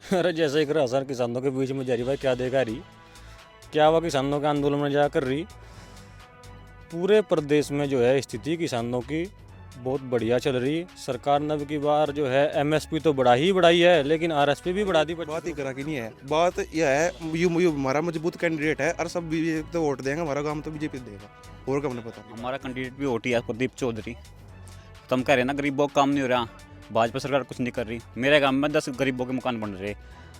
अरे जैसे एक राशन किसानों के बीच में जा रही भाई, क्या देखा रही, क्या वो किसानों के आंदोलन में जा कर रही। पूरे प्रदेश में जो है स्थिति किसानों की बहुत बढ़िया चल रही। सरकार ने अब की बार जो है एमएसपी तो बढ़ाई है, लेकिन आरएसपी भी बढ़ा दी। बात ही करा कि नहीं है। बात यह है, यू हमारा मजबूत कैंडिडेट है और सब बीजेपी तो वोट देंगे, हमारा काम तो बीजेपी देगा और कब नहीं पता। हमारा कैंडिडेट भी वोट ही है प्रदीप चौधरी। तो हम कह रहे हैं ना, गरीबों का काम नहीं हो रहा, भाजपा सरकार कुछ नहीं कर रही। मेरे गांव में 10 गरीबों के मकान बन रहे,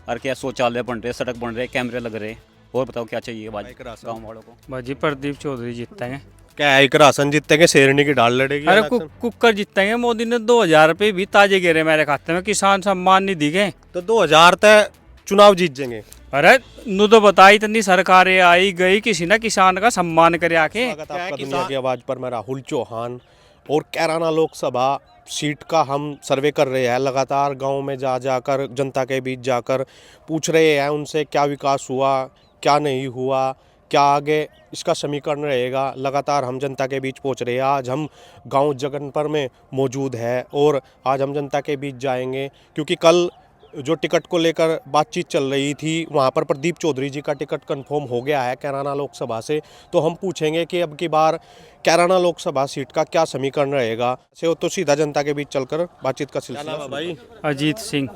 और क्या शौचालय बन रहे, सड़क बन रहे, कैमरे लग रहे। और बताओ क्या चाहिए गाँव वालों को। भाजी प्रदीप चौधरी जीतेंगे। क्या है, एक राशन जीतेंगे, शेरनी की ढाल लड़ेगी। अरे कुकर जीतेंगे। मोदी ने 2000 रुपये भी ताजे गिरे मेरे खाते में, किसान सम्मान निधि के। तो 2000 तक चुनाव जीत जाएंगे। अरे नु तो बताई, इतनी सरकारें आई गई, किसी ना किसान का सम्मान करे आके। स्वागत है आपका दुनिया की आवाज पर। मैं राहुल चौहान, और कैराना लोकसभा सीट का हम सर्वे कर रहे हैं। लगातार गांव में जाकर जनता के बीच जाकर पूछ रहे हैं उनसे क्या विकास हुआ, क्या नहीं हुआ, क्या आगे इसका समीकरण रहेगा। लगातार हम जनता के बीच पहुंच रहे हैं। आज हम गांव जगनपुर में मौजूद है और आज हम जनता के बीच जाएंगे, क्योंकि कल जो टिकट को लेकर बातचीत चल रही थी वहाँ पर प्रदीप चौधरी जी का टिकट कंफर्म हो गया है कैराना लोकसभा से। तो हम पूछेंगे कि अब की बार कैराना लोकसभा सीट का क्या समीकरण रहेगा। से तो सीधा जनता के बीच चलकर बातचीत का सिलसिला भाई। अजीत सिंह।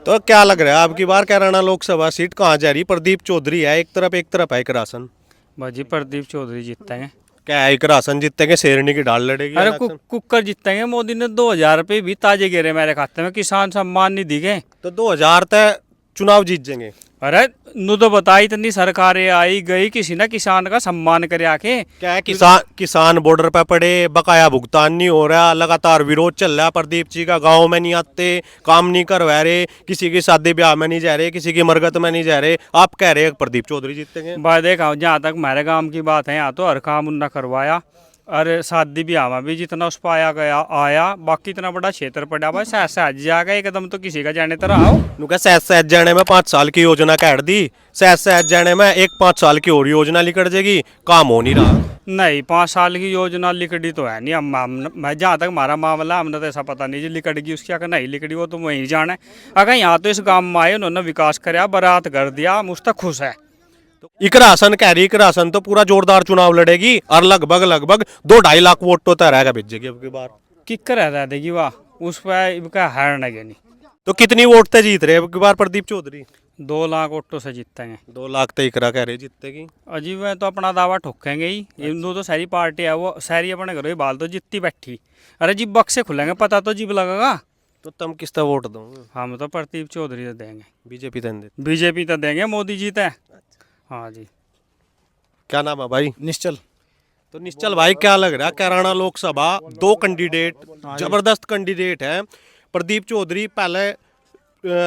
तो क्या लग रहा है अब की बार कैराना लोकसभा सीट कहाँ जा रही? प्रदीप चौधरी है एक तरफ है एक राशन। भाजी प्रदीप चौधरी जीतेंगे। क्या है, एक राशन जीतेंगे, शेरनी की ढाल लड़ेगी। अरे कुकर जीतेंगे। मोदी ने 2000 रुपये भी ताजे गिरे मेरे खाते में, किसान सम्मान निधि के। तो 2000 तक चुनाव जीत जाएंगे। अरे नु तो बताई, इतनी सरकारें आई गई, किसी ना किसान का सम्मान करे आके। क्या है, किसान बॉर्डर पे पड़े, बकाया भुगतान नहीं हो रहा, लगातार विरोध चल रहा है प्रदीप जी का। गांव में नहीं आते, काम नहीं करवा रहे, किसी की शादी ब्याह में नहीं जा रहे, किसी की मरगत में नहीं जा रहे। आप कह रहे हैं प्रदीप चौधरी जीतेंगे। भाई देखा, जहाँ तक मेरे गांव की बात है, यहाँ तो हर काम उन्ना करवाया। अरे शादी ब्याह में भी जितना उस पाया गया आया। बाकी इतना बड़ा क्षेत्र पड़ा भाई, सहज जाएगा एकदम, तो किसी का जाने तरह आओ। नुका सहज जाने में 5 साल की योजना काट दी, सहज जाने में एक 5 साल की और योजना लिकड़ जाएगी, काम हो नहीं रहा। नहीं, 5 साल की योजना लिकड़ी तो है नहीं। मैं जहाँ तक हमारा मामला, हमने तो ऐसा पता नहीं जी लिकड़गी उसकी, अगर नहीं लिकड़ी वो तो वहीं जाना है। अगर यहाँ तो इस गाँव में आए, उन्होंने विकास कराया, बारात कर दिया, हम उस तक खुश है। एक राशन कह रही, एक राशन तो पूरा जोरदार चुनाव लड़ेगी और लगभग 2-2.5 लाख वोट तो तय रहेगा भेजेगी अब की बार। किक रह देगी वाह, उस पर इनका हारने नहीं। तो कितनी वोट से जीत रहे अब की बार प्रदीप चौधरी? 2 लाख वोटों से जीतेंगे। 2 लाख तो इकरा कह रहे जीतेगी। अजीब है, तो अपना दावा ठोकेंगे ही। हिंदू तो सारी पार्टी है, वो सारी अपने घरों ही बाल तो जितनी बैठी। अरे जी बक्से खुलेंगे, पता तो जीप लगेगा। तो तुम किस तरह वोट दोगे? हम तो प्रदीप चौधरी तो देंगे। बीजेपी देंगे। बीजेपी तो देंगे, मोदी जीते। हाँ जी। क्या नाम है भाई? निश्चल। तो निश्चल भाई, क्या लग रहा है कैराना लोकसभा 2 कैंडिडेट जबरदस्त कैंडिडेट हैं। प्रदीप चौधरी पहले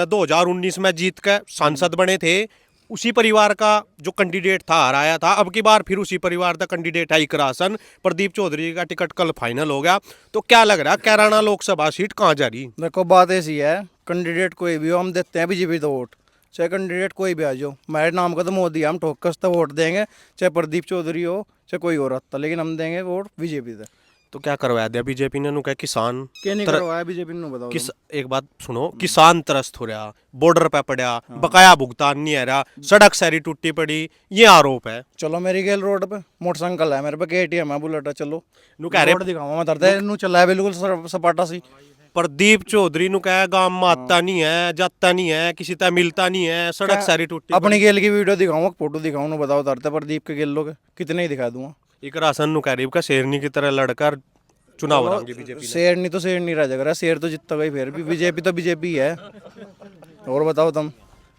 2019 में जीत कर सांसद बने थे, उसी परिवार का जो कैंडिडेट था हराया था। अब की बार फिर उसी परिवार का कैंडिडेट है एक राशन। प्रदीप चौधरी का टिकट कल फाइनल हो गया। तो क्या लग रहा है कैराना लोकसभा सीट कहाँ जा रही? देखो बात ऐसी है, कैंडिडेट कोई भी हो, हम देते हैं बीजेपी तो वोट, चाहे कैंडिडेट कोई भी आ जाओ। मेरे नाम का तो मोदी है, हम ठोकस तो वोट देंगे, चाहे प्रदीप चौधरी हो चाहे कोई और आता, लेकिन हम देंगे वोट बीजेपी से। तो क्या करवा दिया बीजेपी ने? क्या किसान क्या नहीं करवाया बीजेपी ने, बताओ। एक बात सुनो, किसान त्रस्त हो रहा, बॉर्डर पे पड़ा, बकाया भुगतान नहीं आ रहा, सड़क सारी टूटी पड़ी, ये आरोप है। चलो मेरी गेल रोड पे मोटरसाइकिल है, मेरे पे KTM है, बुलेट है, चलो नु कह रहे दिखाऊंगा मैं तरते नु चला है बिल्कुल सपाटा सी। प्रदीप चौधरी नु कह गांव में आता नहीं है, जाता नहीं है, किसी तरह मिलता नहीं है, सड़क सारी टूटी। अपनी गेल की वीडियो दिखाऊंगा, फोटो दिखाऊंगा, बताओ तरते प्रदीप के गेल लोग कितने ही दिखा दूंगा। एक राशन नु कह रही का शेरनी की तरह लड़कर चुनाव लड़ेंगे बीजेपी। शेर नहीं तो शेर नहीं रह जाएगा, शेर तो जितना गई फिर भी बीजेपी तो बीजेपी है। और बताओ तुम,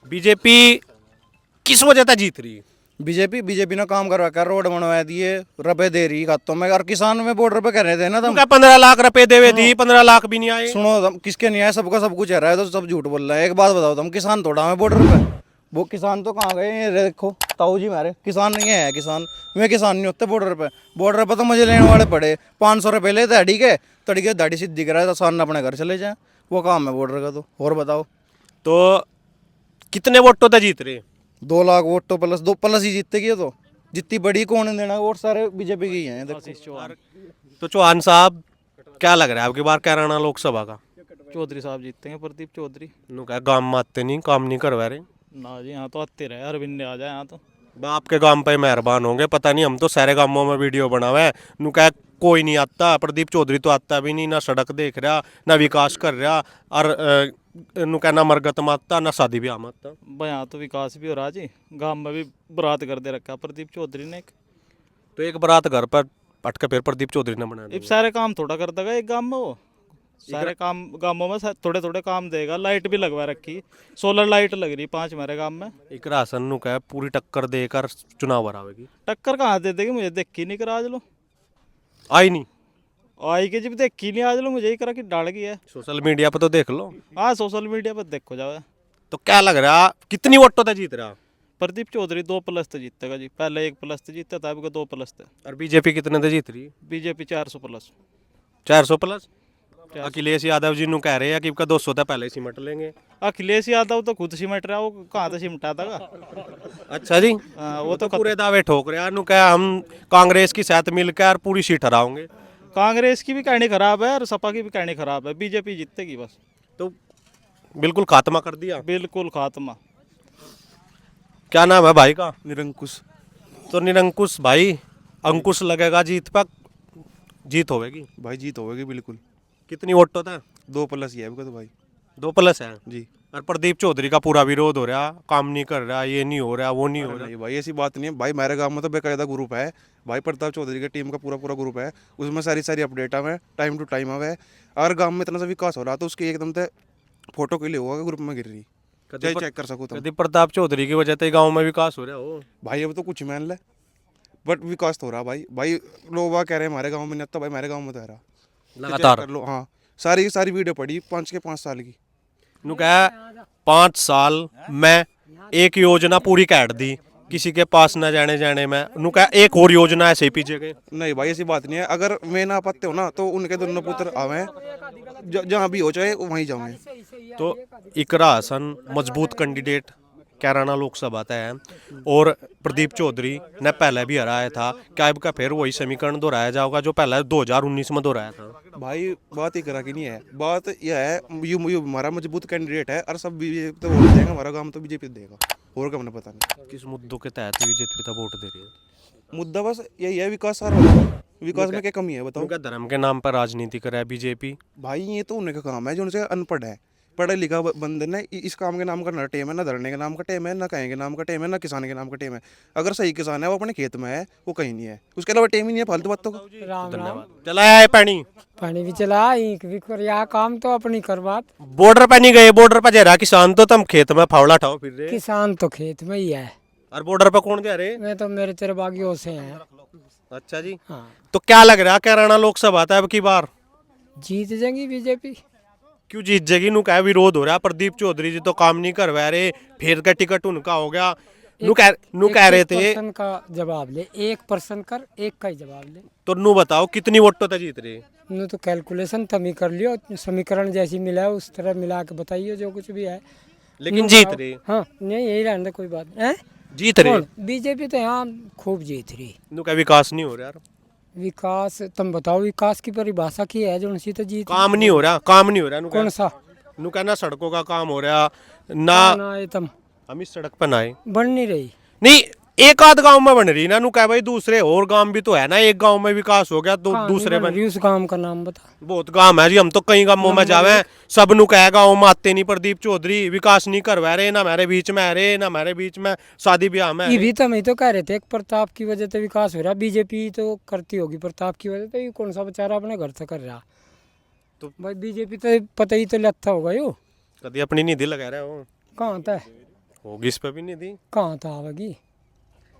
बीजेपी किस वजह से जीत रही? बीजेपी ने काम करवा कर रोड बनवा दिए, रुपए दे रही खातों में। और किसान में बॉर्डर पे कह रहे थे ना तुम, 15 लाख रुपए देवे दी, 15 लाख भी नहीं आए। सुनो तुम, किसके नहीं आए, सबका सब कुछ है रहा है, तो सब झूठ बोल रहे हैं। एक बात बताओ तुम, किसान थोड़ा है बॉर्डर पे, वो किसान तो कहाँ गए? ये देखो ताऊ जी मारे किसान नहीं है, किसान वे किसान नहीं होते बॉर्डर पे तो मुझे लेने वाले पड़े 500 रुपये लेते दाढ़ी के, तड़ी के दाढ़ी सीधी कराए तो किसान अपने घर चले जाए, वो काम है बॉर्डर का। तो और बताओ, तो कितने वोटों तक जीत रहे? 2 लाख वोट तो प्लस ही जीतेगी। तो जितनी बड़ी कौन देना वोट, सारे बीजेपी के ही हैं। तो चौहान साहब, क्या लग रहा है आपकी बार कैराना लोकसभा का? चौधरी साहब जीतेंगे, प्रदीप चौधरी। नु कह गांव में आते नहीं, काम नहीं करवा रहे। ना जी, यहाँ तो आते रहे, अरविंद आ जाए यहाँ तो। बाप के गांव पे मेहरबान होंगे, पता नहीं, हम तो सारे गांवों में वीडियो बनावे हैं। नु कह कोई नहीं आता, प्रदीप चौधरी तो आता भी नहीं, ना सड़क देख रहा, ना विकास कर रहा, और नु कह ना मरगत में आता, ना शादी ब्याह में आता। भाई यहाँ तो विकास भी हो रहा जी, गांव में भी बरात कर दे रखा प्रदीप चौधरी ने एक। तो एक बारात घर पर पट के फिर प्रदीप चौधरी ने बना अब सारे काम थोड़ा कर देगा एक गांव में वो, सारे काम गांवों में थोड़े थोड़े काम देगा। लाइट भी लगवा रखी, सोलर लाइट लग रही 5 मेरे गांव में। एक राशन नु कह पूरी टक्कर देकर चुनाव हरावेगी। टक्कर कहाँ दे देगी, मुझे देखी नहीं करा आज लो, आई नहीं, आई के जब देखी नहीं आज लो, मुझे ही करा कि डाल गई है। सोशल मीडिया पर तो देख लो। हाँ सोशल मीडिया पर देखो जाओ। तो क्या लग रहा, कितनी वोटों तक जीत रहा? प्रदीप चौधरी 2+ तो जीतेगा जी, पहले 1+ जीता था, अब 2+ थे। और बीजेपी कितने तक जीत रही? बीजेपी 400+। 400 प्लस। अखिलेश यादव जी नु कह रहे हैं कि इनका 200 तक पहले सिमट लेंगे। अखिलेश यादव तो खुद सिमट रहा, वो कहाँ से सिमटा था। अच्छा जी, वो तो पूरे दावे ठोक रहे हैं। नु कह हम कांग्रेस की साथ मिलकर पूरी सीट हराओगे। कांग्रेस की भी कहानी खराब है और सपा की भी कहानी खराब है, बीजेपी जीतेगी बस। तो बिल्कुल खात्मा कर दिया। बिल्कुल खात्मा। क्या नाम है भाई का? निरंकुश। तो निरंकुश भाई, अंकुश लगेगा जीत पर, जीत होगी। भाई जीत होगी बिल्कुल। कितनी वोटों तक? 2+ ही है अभी तो भाई। 2 प्लस है जी। और प्रदीप चौधरी का पूरा विरोध हो रहा, काम नहीं कर रहा, ये नहीं हो रहा, वो नहीं हो अरे रहा। नहीं भाई, ऐसी बात नहीं है भाई, मेरे गांव में तो बेकायदा ग्रुप है भाई, प्रताप चौधरी की टीम का पूरा ग्रुप है, उसमें सारी अपडेट आवे टाइम टू टाइम आवे। और गांव में इतना सा विकास हो रहा तो उसकी एकदम से फोटो के लिए होगा ग्रुप में गिर रही, चाहे चेक कर सको तुम। प्रदीप प्रताप चौधरी की वजह से गांव में विकास हो रहा हो। भाई अब तो कुछ मान ले, बट विकास तो हो रहा भाई लोग वहाँ कह रहे हैं हमारे गाँव में नहीं आता, भाई मेरे गाँव में तो है रहा लगातार कर लो। हाँ सारी वीडियो पड़ी 5 के 5 साल की। नु कह 5 साल में एक योजना पूरी काट दी, किसी के पास न जाने में। नु कह एक और योजना ऐसे ही पीछे गए। नहीं भाई ऐसी बात नहीं है, अगर मैं ना पाते हो ना तो उनके दोनों पुत्र आवे, जहाँ भी हो चाहे वहीं जावे। तो इकरा हसन मजबूत कैंडिडेट कैराना लोकसभा तय है, और प्रदीप चौधरी ने पहले भी हराया था। क्या इनका फिर वही समीकरण दोहराया जाएगा जो पहले 2019 में दोहराया था? भाई बात ही करा कि नहीं है, बात यह है यू हमारा मजबूत कैंडिडेट है और सब बीजेपी तो वोट देगा, हमारा गांव तो बीजेपी देगा, और क्या पता नहीं किस मुद्दों के तहत बीजेपी का वोट दे रही है? मुद्दा बस यही है, विकास सारा। विकास में क्या कमी है बताओ? उनका धर्म के नाम पर राजनीति करे बीजेपी। भाई ये तो उन्हीं का काम है जो उनसे अनपढ़ है, पढ़ा लिखा बंदे ने इस काम के नाम का ना टेम है, ना धरने के नाम का टेम है, ना कहीं के नाम का टेम है, ना किसान के नाम का टेम है। अगर सही किसान है वो अपने खेत में है, वो कहीं नहीं है, उसके अलावा टेम ही नहीं है फालतू बातों का। धन्यवाद। चलाया है पानी, पानी भी चला, ईंक भी कर, यहाँ काम तो अपनी करवात। बॉर्डर पे नहीं गए, बॉर्डर पे जा रहा किसान, तो तुम खेत में फावड़ा उठाओ फिर रहे। किसान तो खेत में ही है, और बॉर्डर पे कौन जा रहे? मैं तो मेरे तेरे बागियों से हैं। अच्छा जी, हाँ तो क्या लग रहा कैराना लोकसभा था अब की बार? जीत जाएंगी बीजेपी। क्यों जीत जाएगी? नु क्या विरोध हो रहा, प्रदीप चौधरी जी तो काम नहीं करवा रहे, फिर का टिकट उनका हो गया। नु कह रहे थे 1% का जवाब ले, 1% कर, एक का ही जवाब ले। तो नु बताओ कितनी वोटों तक जीत रहे? नु तो कैलकुलेशन तुम ही कर लियो, समीकरण जैसी मिला है उस तरह मिला के बताइए जो कुछ भी है। लेकिन जीत रहे। हाँ नहीं यही रहने दे, कोई बात नहीं। जीत रहे। बीजेपी तो यहाँ खूब जीत रही। नु क्या विकास नहीं हो रहा यार? विकास तुम बताओ, विकास की परिभाषा की है जो उनसी तो जीत। काम नहीं हो रहा, काम नहीं हो रहा। कौन सा? नु कहना सड़कों का काम हो रहा ना, ना ये तुम हम इस सड़क पर ना आए। बन नहीं रही। नहीं, एक आध गांव में बन रही ना। नु कह भाई दूसरे और गांव भी तो है ना, एक गांव में विकास हो गया तो दूसरे में उस गांव का नाम बता। बहुत गांव है जी, हम तो कई गांवों में जावे, सब नु कह गाँव में आते नहीं प्रदीप चौधरी, विकास नहीं करवा रहे, ना हमारे बीच में आ रहे, ना हमारे बीच में शादी ब्याह में। ये भी तो मैं तो कह रहे थे, एक प्रताप की वजह से विकास हो रहा, बीजेपी तो करती होगी, प्रताप की वजह से ये कौन सा बेचारा अपने घर से कर रहा। तो भाई बीजेपी तो पता ही तो लगता होगा यो। कभी अपनी निधि लगा रहे हो? कहाँ था होगी इस पे भी निधि। कहाँ था आवेगी?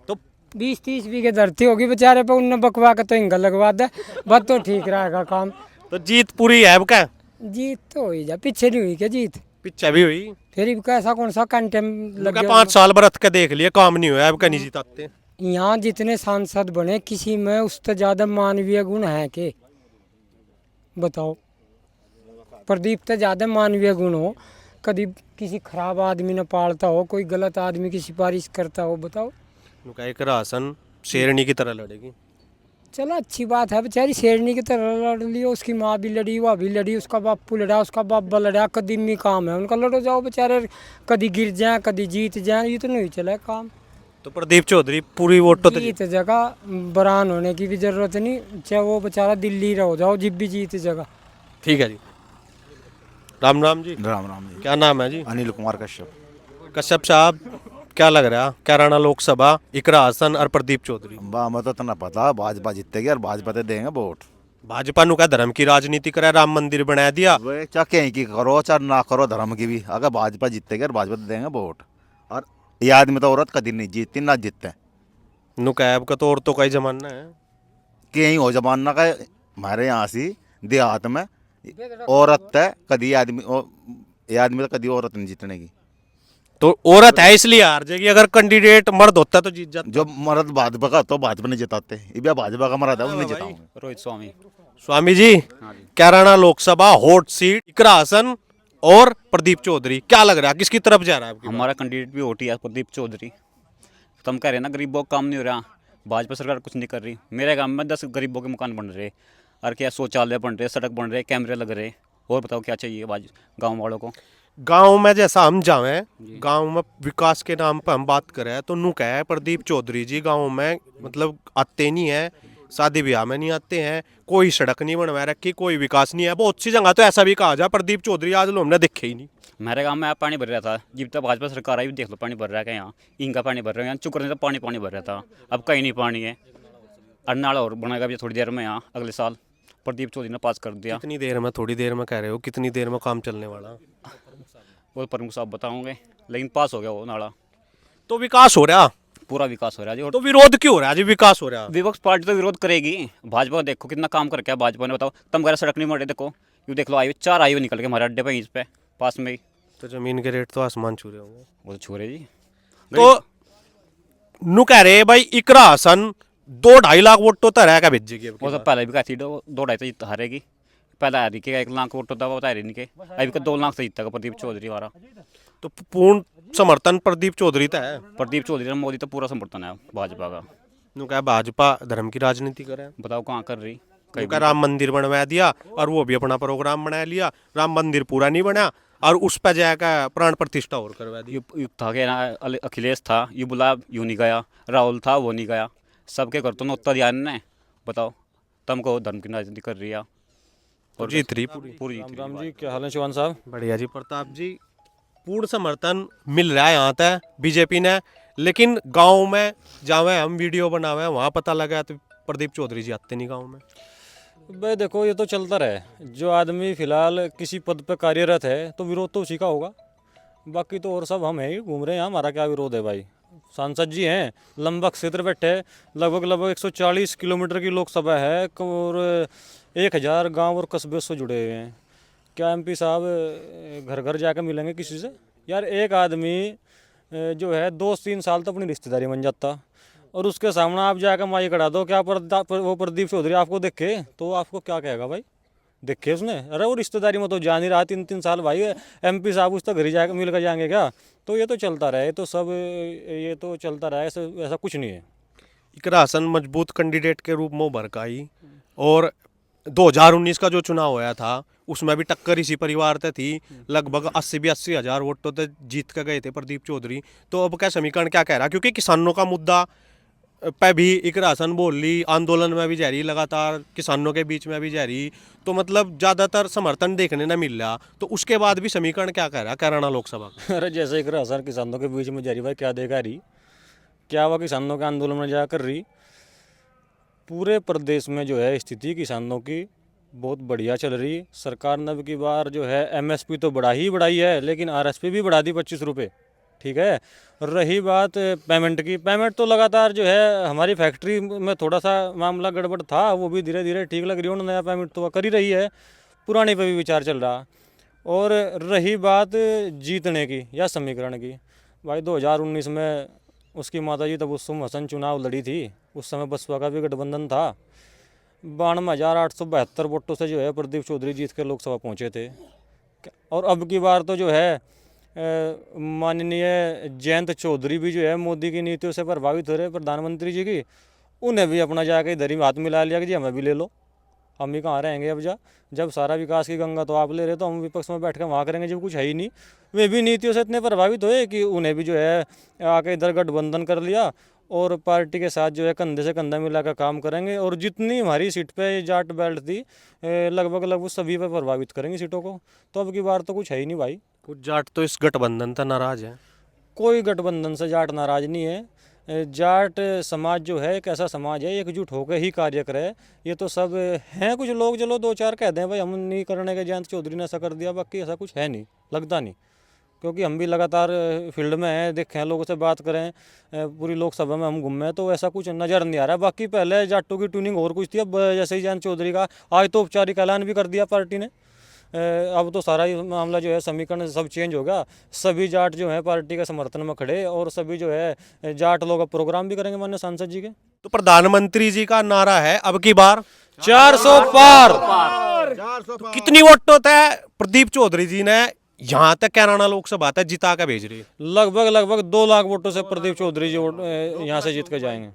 तो 20-30 बीघे धरती होगी बेचारे पे, उनने बकवा के तो इंगल लगवा दे, बस तो ठीक रहेगा काम। तो जीत पूरी है अब क्या? जीत तो हुई जा, पीछे नहीं हुई क्या जीत? पीछे भी हुई। फिर भी कैसा कौन सा कंटेम लग गया? 5 साल बरत के देख लिए, काम नहीं हुआ, अब क्या नहीं जीताते। यहाँ जितने सांसद बने किसी में उससे ज्यादा मानवीय गुण है के? बताओ। प्रदीप तो ज्यादा मानवीय गुण हो, कभी किसी खराब आदमी ने पालता हो, कोई गलत आदमी की सिफारिश करता हो, बताओ। एक राशन शेरनी की तरह लड़ेगी। चलो अच्छी बात है, बेचारी शेरनी की तरह लड़ लियो, उसकी माँ भी लड़ी, वह भी लड़ी, उसका बापू लड़ा, उसका बाबा लड़ा, कदीमी काम है उनका, लड़ो जाओ बेचारे, कभी गिर जाए कभी जीत जाए, ये तो नहीं चला काम। तो प्रदीप चौधरी पूरी वोटों तो जीत जगह बरान होने की भी जरूरत नहीं, चाहे वो बेचारा दिल्ली रहो जाओ, जिब भी जीत जगह। ठीक है जी। राम राम जी। राम राम जी। क्या नाम है जी? अनिल कुमार कश्यप। कश्यप साहब, क्या लग रहा है कैराना लोकसभा इकरा हसन और प्रदीप चौधरी? हमें तो इतना पता भाजपा जीतेगी और भाजपा ते देंगे वोट। भाजपा नु का धर्म की राजनीति करे, राम मंदिर बना दिया। वे चाहे कहीं की करो चाहे ना करो धर्म की भी, अगर भाजपा जीतेगी और भाजपा ते देंगे वोट। और ये आदमी तो औरत कभी नहीं जीतती ना जीतते। नुकैब का तो औरतों का ही जमाना है। कहीं हो जमाना का हमारे यहाँ से देहात में औरत है कभी ये आदमी तो कभी औरत नहीं जीतने की। तो औरत है इसलिए हार जाएगी, अगर कैंडिडेट मर्द होता तो जीत जाता। जो मर्द भाजपा का तो भाजपा नहीं जिताते, ये भाजपा का मर्द है वो नहीं जिताऊंगे। रोहित स्वामी। स्वामी जी, कैराना लोकसभा हॉट सीट इकरा हसन और प्रदीप चौधरी, क्या लग रहा है किसकी तरफ जा रहा है आपकी? हमारा कैंडिडेट भी वोट ही है प्रदीप चौधरी। तुम कह रहे हैं ना गरीबों का काम नहीं हो रहा, भाजपा सरकार कुछ नहीं कर रही। मेरे गांव में 10 गरीबों के मकान बन रहे, और क्या शौचालय बन रहे, सड़क बन रहे, कैमरे लग रहे। और बताओ क्या चाहिए गाँव वालों को? गांव में जैसा हम जाएं, गांव में विकास के नाम पर हम बात करें तो नुक है प्रदीप चौधरी जी गांव में मतलब आते नहीं है, शादी ब्याह में नहीं आते हैं, कोई सड़क नहीं बनवा रखी, कोई विकास नहीं है। बहुत सी जगह तो ऐसा भी कहा जा प्रदीप चौधरी आज लोग हमने देखे ही नहीं। मेरे गांव में पानी भर रहा था, जब तक भाजपा सरकार आई देख लो पानी भर रहा है। क्या यहाँ इनका पानी भर रहा है, यहाँ चुकर तो पानी पानी भर रहा था, अब कहीं नहीं पानी है। और नाला और बनाएगा भी थोड़ी देर में, यहाँ अगले साल प्रदीप चौधरी ने पास कर दिया। कितनी देर में? थोड़ी देर में कह रहे हो, कितनी देर में काम चलने वाला? वो प्रमुख साहब बताओगे, लेकिन पास हो गया वो नाला। तो विकास हो रहा, पूरा विकास हो रहा है जी। और तो विरोध क्यों हो रहा है जी? विकास हो रहा। विपक्ष पार्टी तो विरोध करेगी, भाजपा देखो कितना काम कर क्या भाजपा ने, बताओ। तुम कह सड़क नहीं बन रही, देखो यू देख लो, हाईवे 4 हाईवे निकल के हमारे अड्डे पे इस पे पास में ही। तो जमीन के रेट तो आसमान छू रहे होंगे। वो तो छोरे जी। तो नु कह रहे भाई इकरा हसन 2-2.5 लाख वोट तो तरह का भेजेगी। वो तो पहले भी कहती 2-2.5 तो जीत हारेगी। पहले हारी के 1 लाख वोट होता, वो हारे नहीं के, अभी का 2 लाख से जीता प्रदीप चौधरी हमारा। तो पूर्ण समर्थन प्रदीप चौधरी का है। प्रदीप चौधरी और मोदी तो पूरा समर्थन है भाजपा का। नु कहा भाजपा धर्म की राजनीति करे, बताओ कहाँ कर रही? नु कहा राम मंदिर बनवा दिया और वो भी अपना प्रोग्राम बना लिया, राम मंदिर पूरा नहीं बना और उस पर जाकर प्राण प्रतिष्ठा और करवा दी। ये था कि ना अखिलेश था, ये बोला यूँ नहीं गया, राहुल था वो नहीं गया, सबके कर तो उत्तर दिया ने। बताओ तुमको धर्म की राजनीति कर रही है और जीत रही पूरी जीत राम जी, क्या हाल है चौहान साहब? बढ़िया जी। प्रताप जी, पूर्ण समर्थन मिल रहा है यहाँ तक बीजेपी ने, लेकिन गांव में जावे हम वीडियो बनावे वहाँ पता लगा तो प्रदीप चौधरी जी आते नहीं गांव में। भाई देखो, ये तो चलता रहे, जो आदमी फिलहाल किसी पद पर कार्यरत है तो विरोध तो उसी का होगा, बाकी तो और सब हम हैं ही घूम रहे हैं, हमारा क्या विरोध है भाई? सांसद जी हैं, लंबा क्षेत्र बैठे, लगभग 140 किलोमीटर की लोकसभा है और 1000 गांव और कस्बे से जुड़े हुए हैं। क्या एमपी साहब घर घर जाकर मिलेंगे किसी से? यार एक आदमी जो है 2-3 साल तो अपनी रिश्तेदारी बन जाता, और उसके सामने आप जाकर माई करा दो, क्या वो प्रदीप चौधरी आपको देखे तो आपको क्या कहेगा भाई? देखे उसने? अरे वो रिश्तेदारी में तो जा नहीं रहा 3-3 साल भाई, एमपी साहब उस तक घर ही जाकर मिल कर जाएंगे क्या? तो ये तो चलता रहे, तो सब ये तो चलता रहा, ऐसा कुछ नहीं है। इकरा हसन मजबूत कैंडिडेट के रूप में उभर का आई, और 2019 का जो चुनाव होया था उसमें भी टक्कर इसी परिवार से थी, लगभग 80 हज़ार वोटों तो जीत के गए थे प्रदीप चौधरी। तो अब क्या समीकरण क्या कह रहा? क्योंकि किसानों का मुद्दा पे भी इकरा हसन बोल ली, आंदोलन में भी जा रही, लगातार किसानों के बीच में भी जा रही, तो मतलब ज़्यादातर समर्थन देखने न मिल रहा। तो उसके बाद भी समीकरण क्या कह रहा कैराना लोकसभा का? अरे जैसे इकरा हसन किसानों के बीच में जा रही भाई, क्या देखा रही, क्या वह किसानों के आंदोलन में जा कर रही? पूरे प्रदेश में जो है स्थिति किसानों की बहुत बढ़िया चल रही। सरकार ने अब की बार जो है एमएसपी तो बढ़ाई है, लेकिन आरएसपी भी बढ़ा दी 25 रुपये, ठीक है। रही बात पेमेंट की, पेमेंट तो लगातार जो है हमारी फैक्ट्री में थोड़ा सा मामला गड़बड़ था, वो भी धीरे धीरे ठीक लग रही है, नया पेमेंट तो कर ही रही है, पुराने पे भी विचार चल रहा। और रही बात जीतने की या समीकरण की, भाई 2019 में उसकी माताजी तब उस हसन चुनाव लड़ी थी, उस समय बसपा का भी गठबंधन था, 92,872 वोटों से जो है प्रदीप चौधरी जीत के लोकसभा पहुंचे थे। और अब की बार तो जो है माननीय जयंत चौधरी भी जो है मोदी की नीतियों से प्रभावित हो रहे, प्रधानमंत्री जी की, उन्हें भी अपना जाके इधर ही हाथ मिला लिया कि जी हमें भी ले लो, हम ही कहाँ रहेंगे अब जब सारा विकास की गंगा तो आप ले रहे तो हम विपक्ष में बैठ कर वहाँ करेंगे जब कुछ है ही नहीं। वे भी नीतियों से इतने प्रभावित हुए कि उन्हें भी जो है आके इधर गठबंधन कर लिया और पार्टी के साथ जो है कंधे से कंधा मिलाकर काम करेंगे और जितनी हमारी सीट पे जाट बेल्ट थी लगभग सभी पे प्रभावित करेंगे सीटों को। तो अब की बार तो कुछ है ही नहीं भाई। कुछ जाट तो इस गठबंधन से नाराज है। कोई गठबंधन से जाट नाराज नहीं है। जाट समाज जो है एक ऐसा समाज है एकजुट होकर ही कार्य करे। ये तो सब हैं कुछ लोग चलो दो चार कह दें भाई हम नहीं करने के, जयंत चौधरी ने ऐसा कर दिया, बाकी ऐसा कुछ है नहीं, लगता नहीं। क्योंकि हम भी लगातार फील्ड में हैं, देखें हैं, लोगों से बात करें, पूरी लोकसभा में हम घूमे तो ऐसा कुछ नज़र नहीं आ रहा। बाकी पहले जाटों की ट्यूनिंग और कुछ थी, अब जैसे ही जयंत चौधरी का आज तो औपचारिक ऐलान भी कर दिया पार्टी ने। अब तो सारा ही मामला जो है समीकरण सब चेंज होगा। सभी जाट जो है पार्टी के समर्थन में खड़े और सभी जो है जाट लोग अब प्रोग्राम भी करेंगे माननीय सांसद जी के। तो प्रधानमंत्री जी का नारा है अब की बार 400 पार। तो कितनी वोटों तय प्रदीप चौधरी जी ने यहाँ तक कैराना लोकसभा तक जिता के भेज रही है? लगभग 2 लाख वोटों से प्रदीप चौधरी जी यहाँ से जीत के जाएंगे।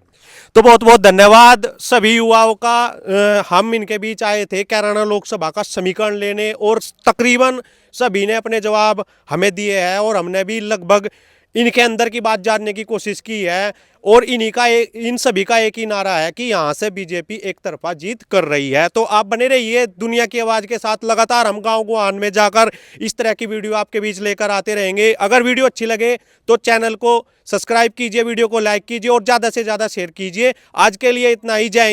तो बहुत बहुत धन्यवाद सभी युवाओं का। हम इनके बीच आए थे कैराना लोकसभा का समीकरण लेने और तकरीबन सभी ने अपने जवाब हमें दिए हैं और हमने भी लगभग इनके अंदर की बात जानने की कोशिश की है। और इन सभी का एक ही नारा है कि यहाँ से बीजेपी एक तरफा जीत कर रही है। तो आप बने रहिए दुनिया की आवाज़ के साथ। लगातार हम गाँव गुआन में जाकर इस तरह की वीडियो आपके बीच लेकर आते रहेंगे। अगर वीडियो अच्छी लगे तो चैनल को सब्सक्राइब कीजिए, वीडियो को लाइक कीजिए और ज़्यादा से ज़्यादा शेयर कीजिए। आज के लिए इतना ही। जय हिंद।